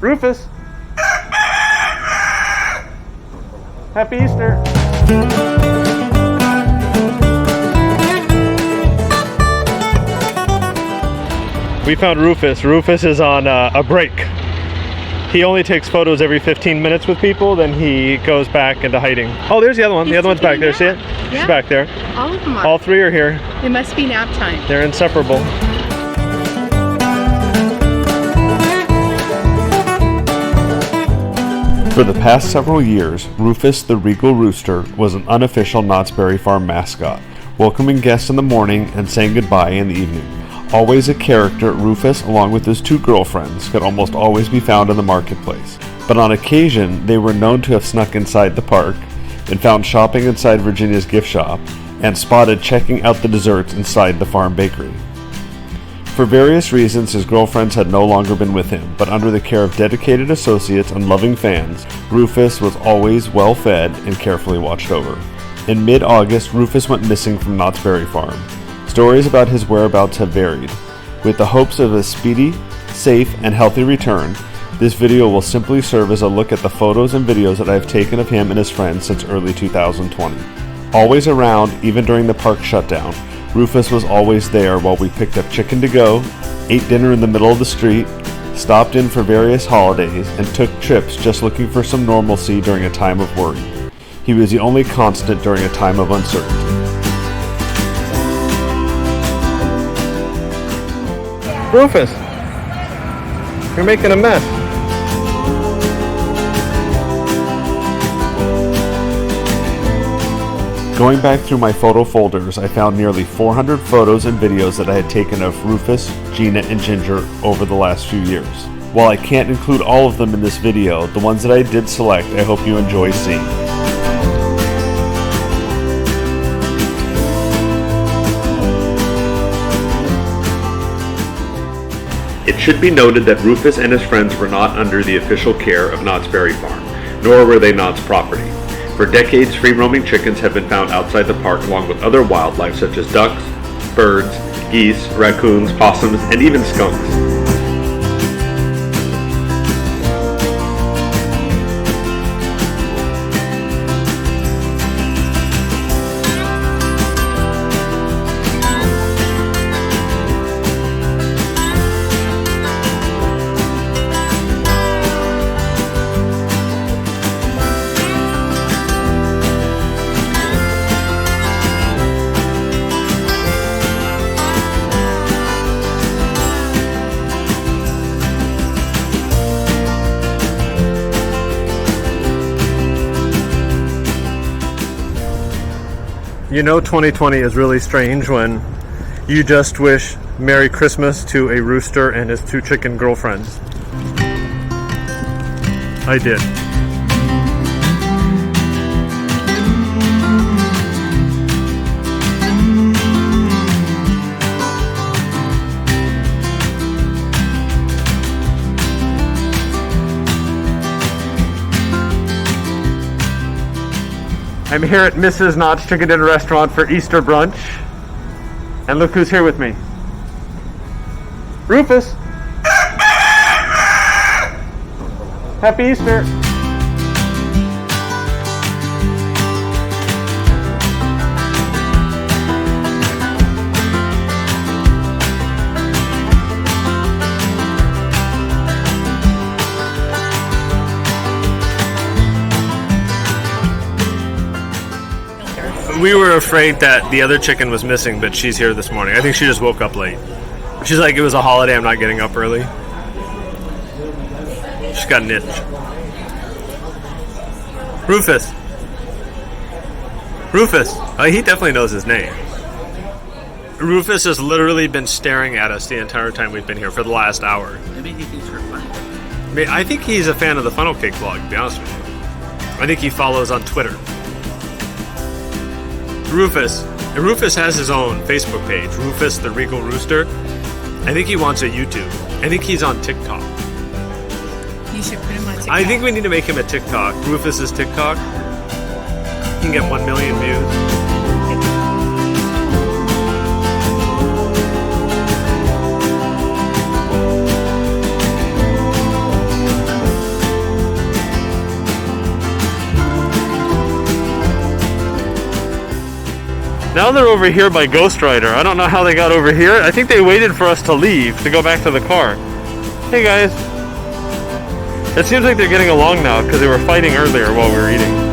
Rufus! Happy Easter! We found Rufus. Rufus is on a break. He only takes photos every 15 minutes with people, then he goes back into hiding. Oh, there's the other one. The other one's back there. See it? Yeah. She's back there. All of them are. All three are here. It must be nap time. They're inseparable. For the past several years, Rufus the Regal Rooster was an unofficial Knott's Berry Farm mascot, welcoming guests in the morning and saying goodbye in the evening. Always a character, Rufus, along with his two girlfriends, could almost always be found in the marketplace. But on occasion, they were known to have snuck inside the park, been found shopping inside Virginia's gift shop, and spotted checking out the desserts inside the farm bakery. For various reasons, his girlfriends had no longer been with him, but under the care of dedicated associates and loving fans, Rufus was always well fed and carefully watched over. In mid-August, Rufus went missing from Knott's Berry Farm. Stories about his whereabouts have varied. With the hopes of a speedy, safe, and healthy return, this video will simply serve as a look at the photos and videos that I have taken of him and his friends since early 2020. Always around, even during the park shutdown, Rufus was always there while we picked up chicken to go, ate dinner in the middle of the street, stopped in for various holidays, and took trips just looking for some normalcy during a time of worry. He was the only constant during a time of uncertainty. Rufus, you're making a mess. Going back through my photo folders, I found nearly 400 photos and videos that I had taken of Rufus, Gina, and Ginger over the last few years. While I can't include all of them in this video, the ones that I did select I hope you enjoy seeing. It should be noted that Rufus and his friends were not under the official care of Knott's Berry Farm, nor were they Knott's property. For decades, free-roaming chickens have been found outside the park along with other wildlife such as ducks, birds, geese, raccoons, possums, and even skunks. You know 2020 is really strange when you just wish Merry Christmas to a rooster and his two chicken girlfriends. I did. I'm here at Mrs. Knott's Chicken Dinner Restaurant for Easter brunch. And look who's here with me. Rufus! Happy Easter! We were afraid that the other chicken was missing, but she's here this morning. I think she just woke up late. She's like, it was a holiday, I'm not getting up early. She's got an itch. Rufus. Rufus. Oh, he definitely knows his name. Rufus has literally been staring at us the entire time we've been here for the last hour. Maybe he thinks we're fun. I think he's a fan of the Funnel Cake vlog, to be honest with you. I think he follows on Twitter. Rufus. And Rufus has his own Facebook page, Rufus the Regal Rooster. I think he wants a YouTube. I think he's on TikTok. You should put him on TikTok. I think we need to make him a TikTok. Rufus's TikTok. He can get 1 million views. Now they're over here by Ghost Rider. I don't know how they got over here. I think they waited for us to leave to go back to the car. Hey guys. It seems like they're getting along now because they were fighting earlier while we were eating.